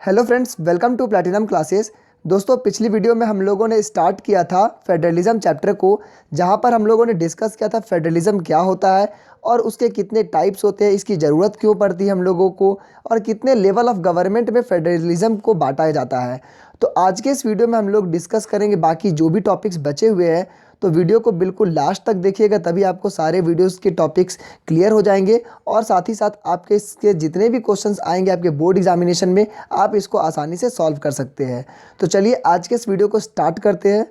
Hello friends, welcome to platinum classes. दोस्तों, पिछली video में हम लोगों ने स्टार्ट किया था फेडरलिज्म चैप्टर को, जहां पर हम लोगों ने डिस्कस किया था फेडरलिज्म क्या होता है और उसके कितने टाइप्स होते हैं, इसकी ज़रूरत क्यों पड़ती है हम लोगों को, और कितने लेवल ऑफ गवर्नमेंट में फेडरलिज्म को बांटा जाता है। तो आज के इस वीडियो में हम लोग डिस्कस करेंगे बाकी जो भी टॉपिक्स बचे हुए हैं। तो वीडियो को बिल्कुल लास्ट तक देखिएगा, तभी आपको सारे वीडियोस के टॉपिक्स क्लियर हो जाएंगे और साथ ही साथ आपके इसके जितने भी क्वेश्चंस आएंगे आपके बोर्ड एग्जामिनेशन में, आप इसको आसानी से सॉल्व कर सकते हैं। तो चलिए आज के इस वीडियो को स्टार्ट करते हैं।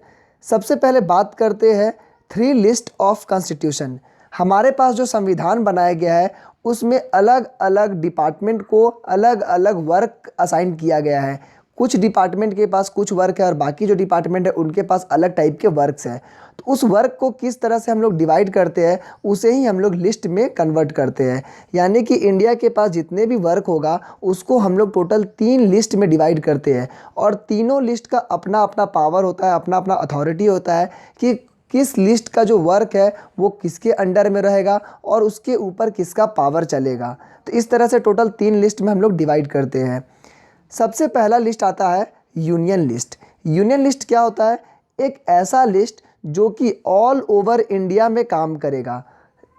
सबसे पहले बात करते हैं 3 लिस्ट ऑफ कॉन्स्टिट्यूशन। हमारे पास जो संविधान बनाया गया है उसमें अलग अलग डिपार्टमेंट को अलग अलग वर्क असाइन किया गया है। कुछ डिपार्टमेंट के पास कुछ वर्क है और बाकी जो डिपार्टमेंट है उनके पास अलग टाइप के वर्क्स हैं। तो उस वर्क को किस तरह से हम लोग डिवाइड करते हैं उसे ही हम लोग लिस्ट में कन्वर्ट करते हैं। यानी कि इंडिया के पास जितने भी वर्क होगा उसको हम लोग टोटल 3 लिस्ट में डिवाइड करते हैं और तीनों लिस्ट का अपना अपना पावर होता है, अपना अपना अथॉरिटी होता है कि किस लिस्ट का जो वर्क है वो किसके अंडर में रहेगा और उसके ऊपर किसका पावर चलेगा। तो इस तरह से टोटल 3 लिस्ट में हम लोग डिवाइड करते हैं। सबसे पहला लिस्ट आता है यूनियन लिस्ट। यूनियन लिस्ट क्या होता है? एक ऐसा लिस्ट जो कि ऑल ओवर इंडिया में काम करेगा।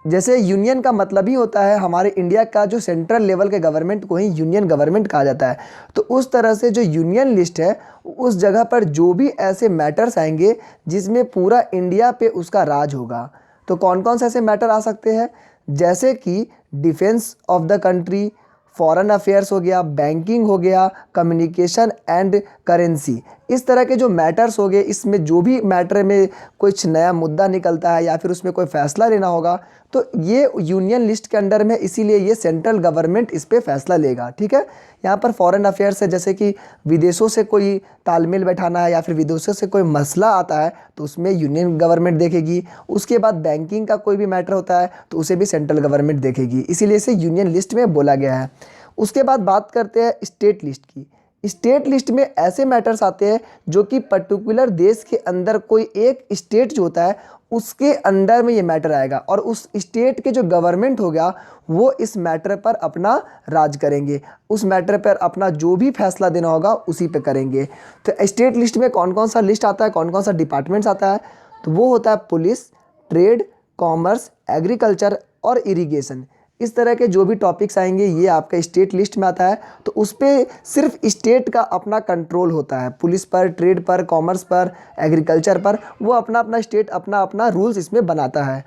जैसे यूनियन का मतलब ही होता है हमारे इंडिया का जो सेंट्रल लेवल के गवर्नमेंट को ही यूनियन गवर्नमेंट कहा जाता है। तो उस तरह से जो यूनियन लिस्ट है उस जगह पर जो भी ऐसे मैटर्स आएंगे जिसमें पूरा इंडिया पे उसका राज होगा। तो कौन कौन से ऐसे मैटर आ सकते हैं? जैसे कि defence of the country, foreign affairs हो गया, बैंकिंग हो गया, कम्युनिकेशन एंड करेंसी। इस तरह के जो मैटर्स हो गए, इसमें जो भी मैटर में कुछ नया मुद्दा निकलता है या फिर उसमें कोई फैसला लेना होगा तो ये यूनियन लिस्ट के अंडर में, इसीलिए ये सेंट्रल गवर्नमेंट इस पे फैसला लेगा। ठीक है। यहाँ पर फॉरेन अफेयर्स है, जैसे कि विदेशों से कोई तालमेल बैठाना है या फिर विदेशों से कोई मसला आता है तो उसमें यूनियन गवर्नमेंट देखेगी। उसके बाद बैंकिंग का कोई भी मैटर होता है तो उसे भी सेंट्रल गवर्नमेंट देखेगी, इसीलिए इसे यूनियन लिस्ट में बोला गया है। उसके बाद बात करते हैं स्टेट लिस्ट की। स्टेट लिस्ट में ऐसे मैटर्स आते हैं जो कि पर्टिकुलर देश के अंदर कोई एक स्टेट जो होता है उसके अंडर में ये मैटर आएगा और उस स्टेट के जो गवर्नमेंट होगा वो इस मैटर पर अपना राज करेंगे, उस मैटर पर अपना जो भी फैसला देना होगा उसी पे करेंगे। तो स्टेट लिस्ट में कौन कौन सा लिस्ट आता है, कौन कौन सा डिपार्टमेंट्स आता है? तो वो होता है पुलिस, ट्रेड, कॉमर्स, एग्रीकल्चर और इरिगेशन। इस तरह के जो भी टॉपिक्स आएंगे ये आपका स्टेट लिस्ट में आता है। तो उस पर सिर्फ स्टेट का अपना कंट्रोल होता है, पुलिस पर, ट्रेड पर, कॉमर्स पर, एग्रीकल्चर पर, वो अपना अपना स्टेट अपना अपना रूल्स इसमें बनाता है।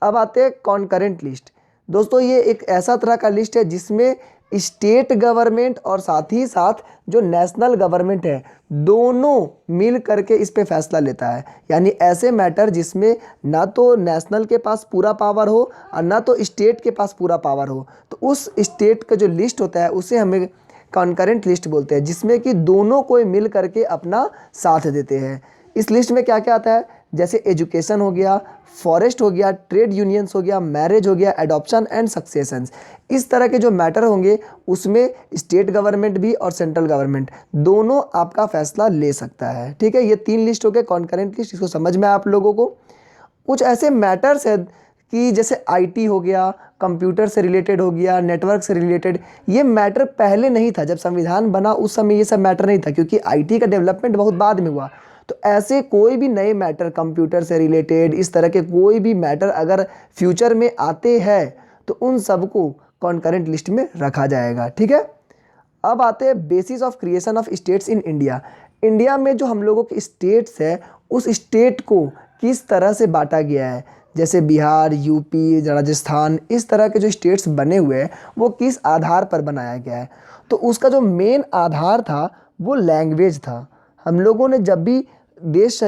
अब आते हैं कॉन्करेंट लिस्ट। दोस्तों, ये एक ऐसा तरह का लिस्ट है जिसमें स्टेट गवर्नमेंट और साथ ही साथ जो नेशनल गवर्नमेंट है दोनों मिल करके इस पे फैसला लेता है। यानी ऐसे मैटर जिसमें ना तो नेशनल के पास पूरा पावर हो और ना तो स्टेट के पास पूरा पावर हो, तो उस स्टेट का जो लिस्ट होता है उसे हमें कॉन्करेंट लिस्ट बोलते हैं, जिसमें कि दोनों कोई मिल करके अपना साथ देते हैं। इस लिस्ट में क्या क्या आता है? जैसे एजुकेशन हो गया, फॉरेस्ट हो गया, ट्रेड यूनियंस हो गया, मैरिज हो गया, एडॉप्शन एंड सक्सेशंस। इस तरह के जो मैटर होंगे उसमें स्टेट गवर्नमेंट भी और सेंट्रल गवर्नमेंट दोनों आपका फैसला ले सकता है। ठीक है, ये 3 लिस्ट हो गए कॉन्करेंट लिस्ट। इसको समझ में आया आप लोगों को? कुछ ऐसे मैटर्स है कि जैसे आईटी हो गया, कंप्यूटर से रिलेटेड हो गया, नेटवर्क से रिलेटेड। ये मैटर पहले नहीं था, जब संविधान बना उस समय ये सब मैटर नहीं था, क्योंकि आईटी का डेवलपमेंट बहुत बाद में हुआ। तो ऐसे कोई भी नए मैटर कंप्यूटर से रिलेटेड, इस तरह के कोई भी मैटर अगर फ्यूचर में आते हैं तो उन सबको कॉन्करेंट लिस्ट में रखा जाएगा। ठीक है। अब आते हैं basis of creation of states in India. India में जो हम लोगों के स्टेट्स है उस स्टेट को किस तरह से बांटा गया है। जैसे बिहार, यूपी, राजस्थान, इस तरह के जो स्टेट्स बने हुए हैं वो किस आधार पर बनाया गया है? तो उसका जो मेन आधार था वो लैंग्वेज था। हम लोगों ने जब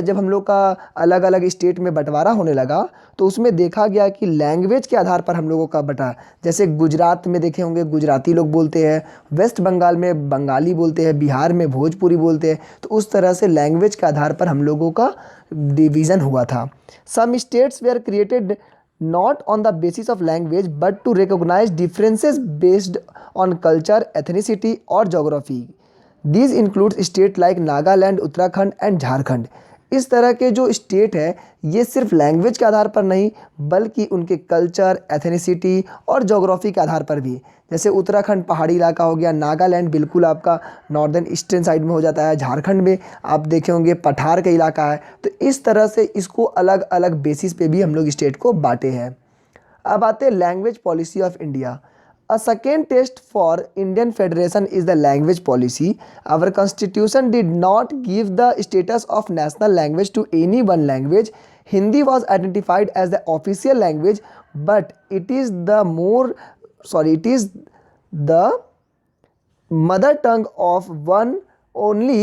हम लोग का अलग अलग स्टेट में बंटवारा होने लगा तो उसमें देखा गया कि लैंग्वेज के आधार पर हम लोगों का बटा। जैसे गुजरात में देखे होंगे गुजराती लोग बोलते हैं, वेस्ट बंगाल में बंगाली बोलते हैं, बिहार में भोजपुरी बोलते हैं। तो उस तरह से लैंग्वेज के आधार पर हम लोगों का डिवीज़न हुआ था। Some states were created not on the basis of language but to recognize differences based on culture, ethnicity और geography. These includes state like Nagaland, Uttarakhand and Jharkhand. इस तरह के जो स्टेट है ये सिर्फ लैंग्वेज के आधार पर नहीं बल्कि उनके कल्चर, एथनिसिटी और ज्योग्राफी के आधार पर भी। जैसे उत्तराखंड पहाड़ी इलाका हो गया, नागालैंड बिल्कुल आपका नॉर्दर्न ईस्टर्न साइड में हो जाता है, झारखंड में आप देखे होंगे पठार का इलाका है। तो इस तरह से इसको अलग अलग बेसिस पे भी हम लोग स्टेट को बांटे हैं। अब आते हैं language policy of India. A second test for Indian Federation is the language policy. Our constitution did not give the status of national language to any one language. Hindi was identified as the official language, but it is the mother tongue of one only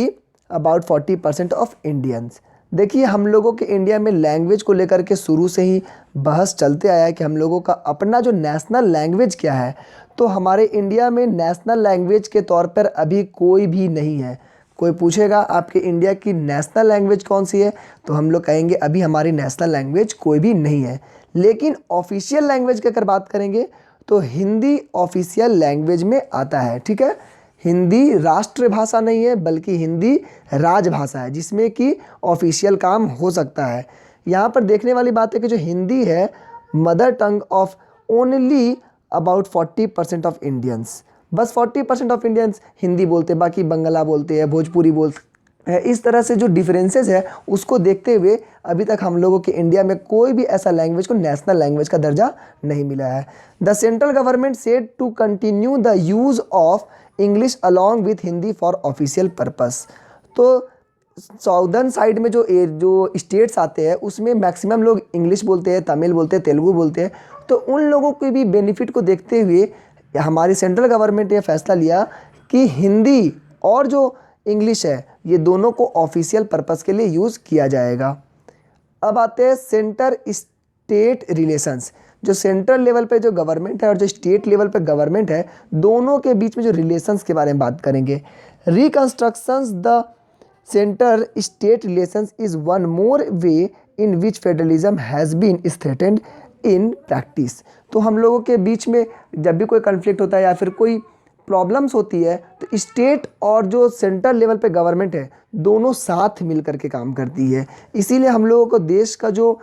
about 40% of Indians. देखिए हम लोगों के India में language को लेकर के शुरू से ही बहस चलते आया है कि हम लोगों का अपना जो नेशनल लैंग्वेज क्या है। तो हमारे इंडिया में नेशनल लैंग्वेज के तौर पर अभी कोई भी नहीं है। कोई पूछेगा आपके इंडिया की नेशनल लैंग्वेज कौन सी है, तो हम लोग कहेंगे अभी हमारी नेशनल लैंग्वेज कोई भी नहीं है। लेकिन ऑफिशियल लैंग्वेज की अगर बात करेंगे तो हिंदी ऑफिशियल लैंग्वेज में आता है। ठीक है, हिंदी राष्ट्रभाषा नहीं है बल्कि हिंदी राजभाषा है जिसमें कि ऑफिशियल काम हो सकता है। यहाँ पर देखने वाली बात है कि जो हिंदी है mother tongue of only about 40% of Indians. बस 40% ऑफ इंडियंस हिंदी बोलते हैं, बाकी बंगला बोलते हैं, भोजपुरी बोलते हैं। इस तरह से जो डिफरेंसेस है उसको देखते हुए अभी तक हम लोगों के इंडिया में कोई भी ऐसा लैंग्वेज को नेशनल लैंग्वेज का दर्जा नहीं मिला है। The central government said to continue the use of English along with Hindi for official purpose. तो साउदर्न साइड में जो स्टेट्स आते हैं उसमें मैक्सिमम लोग इंग्लिश बोलते हैं, तमिल बोलते हैं, तेलुगु बोलते हैं। तो उन लोगों के भी बेनिफिट को देखते हुए हमारी सेंट्रल गवर्नमेंट ने फैसला लिया कि हिंदी और जो इंग्लिश है ये दोनों को ऑफिशियल पर्पस के लिए यूज़ किया जाएगा। अब आते हैं सेंटर स्टेट रिलेशंस। जो सेंट्रल लेवल पे जो गवर्नमेंट है और जो स्टेट लेवल पे गवर्नमेंट है दोनों के बीच में जो रिलेशंस के बारे में बात करेंगे। Reconstructions the centre state relations is one more way in which federalism has been strained in practice. तो हम लोगों के बीच में जब भी कोई कन्फ्लिक्ट होता है या फिर कोई प्रॉब्लम्स होती है तो स्टेट और जो सेंट्रल लेवल पे गवर्नमेंट है दोनों साथ मिल करके काम करती है। इसीलिए हम लोगों को देश का जो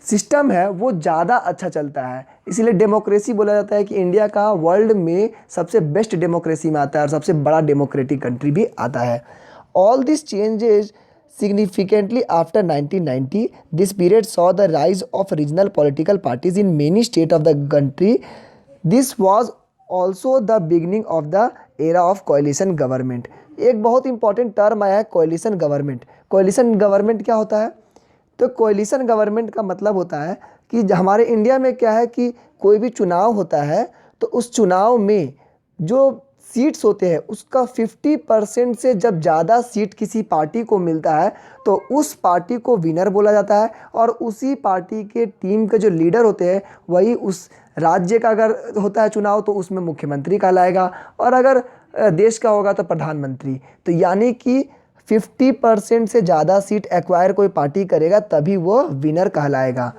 सिस्टम है वो ज़्यादा अच्छा चलता है। इसीलिए डेमोक्रेसी बोला जाता है कि इंडिया का वर्ल्ड में सबसे बेस्ट डेमोक्रेसी में आता है और सबसे बड़ा डेमोक्रेटिक कंट्री भी आता है। All this changes significantly after 1990. This period saw the rise of regional political parties in many states of the country. This was also the beginning of the era of coalition government. एक बहुत important term आया है coalition government. coalition government क्या होता है? तो coalition government का मतलब होता है कि हमारे इंडिया में क्या है कि कोई भी चुनाव होता है तो उस चुनाव में जो सीट्स होते हैं उसका 50% से जब ज़्यादा सीट किसी पार्टी को मिलता है तो उस पार्टी को विनर बोला जाता है और उसी पार्टी के टीम के जो लीडर होते हैं वही उस राज्य का अगर होता है चुनाव तो उसमें मुख्यमंत्री कहलाएगा और अगर देश का होगा तो प्रधानमंत्री। तो यानी कि 50% से ज़्यादा सीट एक्वायर कोई पार्टी करेगा तभी वो विनर कहलाएगा।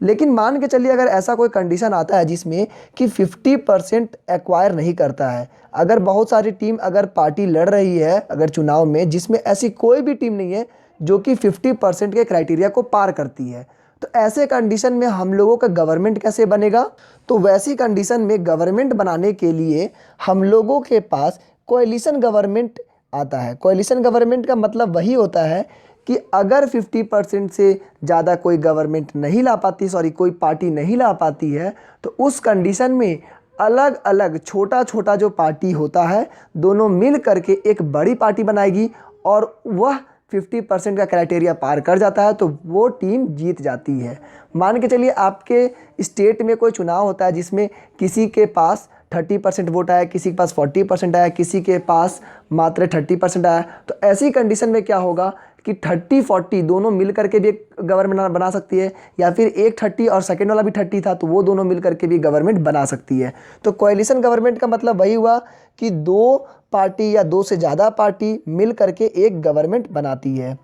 लेकिन मान के चलिए अगर ऐसा कोई कंडीशन आता है जिसमें कि 50% एक्वायर नहीं करता है, अगर बहुत सारी टीम अगर पार्टी लड़ रही है अगर चुनाव में जिसमें ऐसी कोई भी टीम नहीं है जो कि 50% के क्राइटेरिया को पार करती है, तो ऐसे कंडीशन में हम लोगों का गवर्नमेंट कैसे बनेगा? तो वैसी कंडीशन में गवर्नमेंट बनाने के लिए हम लोगों के पास कोएलिशन गवर्नमेंट आता है। कोएलिशन गवर्नमेंट का मतलब वही होता है कि अगर 50% से ज़्यादा कोई गवर्नमेंट नहीं ला पाती, कोई पार्टी नहीं ला पाती है, तो उस कंडीशन में अलग अलग छोटा छोटा जो पार्टी होता है दोनों मिल करके एक बड़ी पार्टी बनाएगी और वह 50% का क्राइटेरिया पार कर जाता है तो वो टीम जीत जाती है। मान के चलिए आपके स्टेट में कोई चुनाव होता है जिसमें किसी के पास 30% वोट आया, किसी के पास 40% आया, किसी के पास मात्र 30% आया। तो ऐसी कंडीशन में क्या होगा कि 30-40 दोनों मिल करके भी एक गवर्नमेंट बना सकती है या फिर एक 30 और सेकेंड वाला भी 30 था तो वो दोनों मिल करके भी गवर्नमेंट बना सकती है। तो कोएलिशन गवर्नमेंट का मतलब वही हुआ कि दो पार्टी या दो से ज़्यादा पार्टी मिल करके एक गवर्नमेंट बनाती है।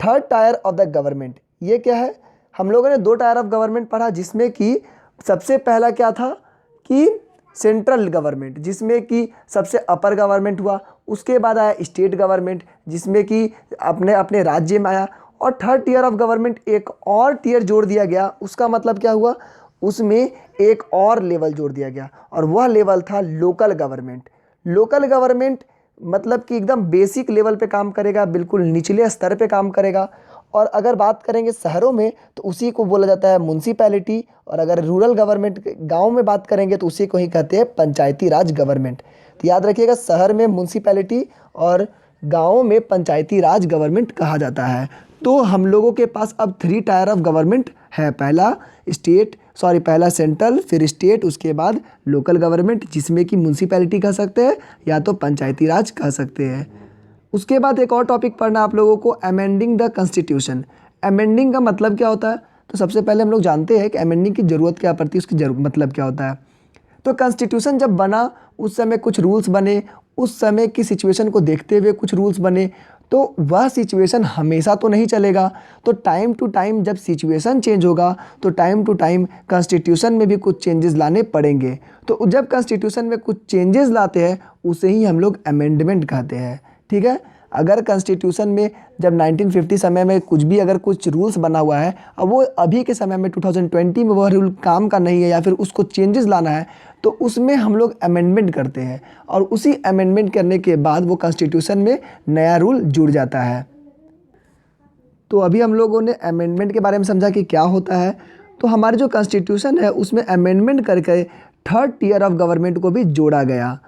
Third tier of the government ये क्या है? हम लोगों ने 2 टायर ऑफ गवर्नमेंट पढ़ा जिसमें कि सबसे पहला क्या था कि सेंट्रल गवर्नमेंट, जिसमें कि सबसे अपर गवर्नमेंट हुआ। उसके बाद आया स्टेट गवर्नमेंट, जिसमें कि अपने अपने राज्य में आया। और थर्ड टियर ऑफ गवर्नमेंट, एक और टियर जोड़ दिया गया। उसका मतलब क्या हुआ, उसमें एक और लेवल जोड़ दिया गया, और वह लेवल था लोकल गवर्नमेंट। लोकल गवर्नमेंट मतलब कि एकदम बेसिक लेवल पे काम करेगा, बिल्कुल निचले स्तर पे काम करेगा। और अगर बात करेंगे शहरों में तो उसी को बोला जाता है म्युनिसिपैलिटी, और अगर रूरल गवर्नमेंट गांव में बात करेंगे तो उसी को ही कहते हैं पंचायती राज गवर्नमेंट। तो याद रखिएगा, शहर में म्युनिसिपैलिटी और गाँव में पंचायती राज गवर्नमेंट कहा जाता है। तो हम लोगों के पास अब 3 टायर ऑफ गवर्नमेंट है। पहला सेंट्रल, फिर स्टेट, उसके बाद लोकल गवर्नमेंट, जिसमें कि म्युनिसिपैलिटी कह सकते हैं या तो पंचायती राज कह सकते हैं। उसके बाद एक और टॉपिक पढ़ना आप लोगों को, अमेंडिंग द कॉन्स्टिट्यूशन। अमेंडिंग का मतलब क्या होता है, तो सबसे पहले हम लोग जानते हैं कि अमेंडिंग की ज़रूरत क्या पड़ती है, उसकी मतलब क्या होता है। तो कॉन्स्टिट्यूशन जब बना उस समय कुछ रूल्स बने, उस समय की सिचुएशन को देखते हुए कुछ रूल्स बने। तो वह सिचुएशन हमेशा तो नहीं चलेगा, तो टाइम टू टाइम जब सिचुएशन चेंज होगा तो टाइम टू टाइम कॉन्स्टिट्यूशन में भी कुछ चेंजेस लाने पड़ेंगे। तो जब कॉन्स्टिट्यूशन में कुछ चेंजेस लाते हैं उसे ही हम लोग अमेंडमेंट कहते हैं। ठीक है, अगर कॉन्स्टिट्यूशन में जब 1950 समय में कुछ भी अगर कुछ रूल्स बना हुआ है, अब वो अभी के समय में 2020 में वह रूल काम का नहीं है या फिर उसको चेंजेस लाना है, तो उसमें हम लोग अमेंडमेंट करते हैं, और उसी अमेंडमेंट करने के बाद वो कॉन्स्टिट्यूशन में नया रूल जुड़ जाता है। तो अभी हम लोगों ने अमेंडमेंट के बारे में समझा कि क्या होता है। तो हमारे जो कॉन्स्टिट्यूशन है उसमें अमेंडमेंट करके थर्ड टियर ऑफ गवर्नमेंट को भी जोड़ा गया।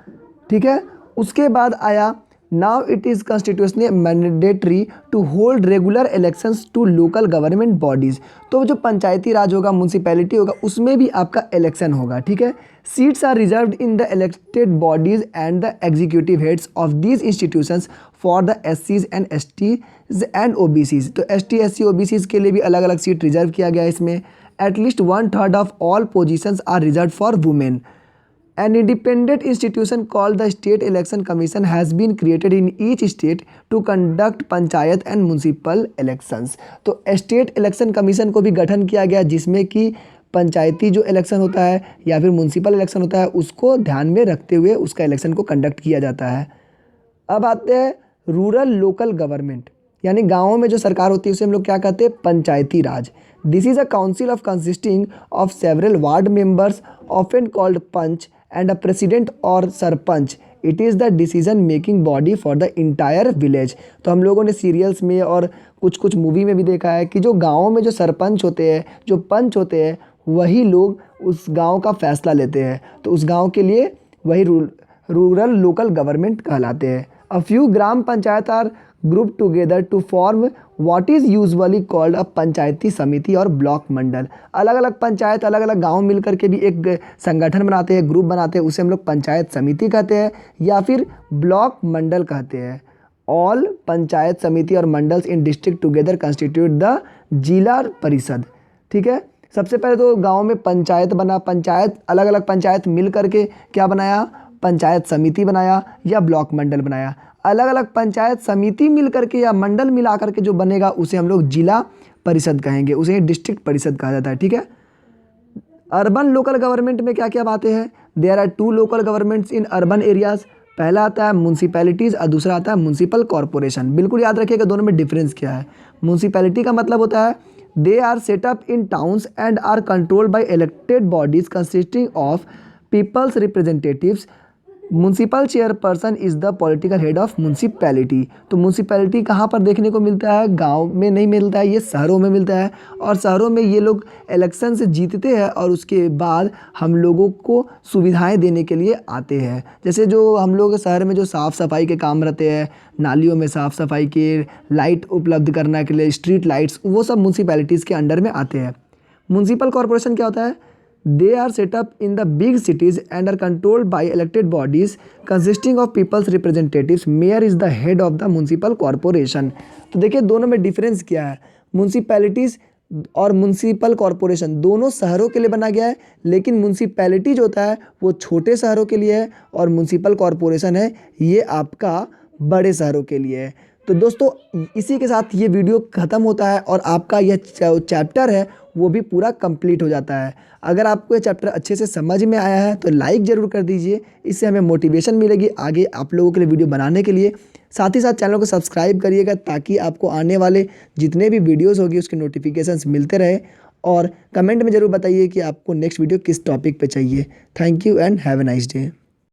ठीक है, उसके बाद आया, now it is constitutionally mandatory to hold regular elections to local government bodies. तो जो पंचायती राज होगा, म्युनिसिपैलिटी होगा, उसमें भी आपका इलेक्शन होगा। ठीक है, seats are reserved in the elected bodies and the executive heads of these institutions for the SCs and STs and OBCs। तो ST SC OBCs के लिए भी अलग अलग सीट रिजर्व किया गया है इसमें। At least 1/3 of all positions are reserve for women. An independent institution called the State Election Commission has been created in each state to conduct panchayat and municipal elections। तो स्टेट इलेक्शन कमीशन को भी गठन किया गया, जिसमें कि पंचायती जो इलेक्शन होता है या फिर म्युनिसिपल इलेक्शन होता है उसको ध्यान में रखते हुए उसका इलेक्शन को कंडक्ट किया जाता है। अब आते हैं रूरल लोकल गवर्नमेंट, यानी गाँवों में जो सरकार होती है उसे हम लोग क्या कहते हैं, panchayati raj. This is a council of consisting of several ward members often called panch and a president और sarpanch. It is the decision making body for the entire village. तो हम लोगों ने सीरियल्स में और कुछ कुछ मूवी में भी देखा है कि जो गाँव में जो सरपंच होते हैं, जो पंच होते हैं, वही लोग उस गाँव का फैसला लेते हैं। तो उस गाँव के लिए वही रूरल लोकल गवर्नमेंट कहलाते हैं। A few gram panchayat are group together to form what is usually called a panchayati samiti और ब्लॉक मंडल। अलग अलग पंचायत, अलग अलग गांव मिल करके भी एक संगठन बनाते हैं, ग्रुप बनाते हैं, उसे हम लोग पंचायत समिति कहते हैं या फिर ब्लॉक मंडल कहते हैं। ऑल पंचायत समिति और मंडल्स इन डिस्ट्रिक्ट टुगेदर कंस्टिट्यूट द जिला परिषद। ठीक है, सबसे पहले तो गाँव में पंचायत बना, पंचायत अलग अलग पंचायत मिल करके क्या बनाया, पंचायत समिति बनाया या ब्लॉक मंडल बनाया। अलग अलग पंचायत समिति मिल करके या मंडल मिला करके जो बनेगा उसे हम लोग जिला परिषद कहेंगे, उसे डिस्ट्रिक्ट परिषद कहा जाता है। ठीक है, अर्बन लोकल गवर्नमेंट में क्या क्या बातें हैं, there are 2 local governments in urban areas. पहला आता है म्युनिसिपैलिटीज़ और दूसरा आता है म्युनिसिपल कॉरपोरेशन। बिल्कुल याद रखिएगा दोनों में डिफरेंस क्या है। म्युनिसिपैलिटी का मतलब होता है they are set up in towns and are controlled by elected bodies consisting of people's representatives. Municipal chairperson is the political head of municipality. तो म्युनिसिपैलिटी कहाँ पर देखने को मिलता है, गांव में नहीं मिलता है, ये शहरों में मिलता है। और शहरों में ये लोग इलेक्शन से जीतते हैं और उसके बाद हम लोगों को सुविधाएं देने के लिए आते हैं। जैसे जो हम लोग शहर में जो साफ़ सफाई के काम रहते हैं, नालियों में साफ़ सफाई के, लाइट उपलब्ध करने के लिए स्ट्रीट लाइट्स, वो सब म्युनिसिपैलिटीज़ के अंडर में आते हैं। म्युनिसिपल कॉरपोरेशन क्या होता है, they are set up in the big cities and are controlled by elected bodies consisting of people's representatives. Mayor is the head of the municipal corporation। तो देखिए दोनों में डिफरेंस क्या है। म्युनिसिपैलिटीज़ और म्युनिसिपल कॉरपोरेशन दोनों शहरों के लिए बना गया है, लेकिन म्युनिसिपैलिटी जो होता है वो छोटे शहरों के लिए है और म्युनिसिपल कॉरपोरेशन है ये आपका बड़े शहरों के लिए है। तो दोस्तों इसी के साथ ये वीडियो ख़त्म होता है और आपका यह चैप्टर है वो भी पूरा कंप्लीट हो जाता है। अगर आपको ये चैप्टर अच्छे से समझ में आया है तो लाइक ज़रूर कर दीजिए, इससे हमें मोटिवेशन मिलेगी आगे आप लोगों के लिए वीडियो बनाने के लिए। साथ ही साथ चैनल को सब्सक्राइब करिएगा ताकि आपको आने वाले जितने भी वीडियोज़ होगी उसके नोटिफिकेशंस मिलते रहे। और कमेंट में ज़रूर बताइए कि आपको नेक्स्ट वीडियो किस टॉपिक पे चाहिए। Thank you and have a nice day.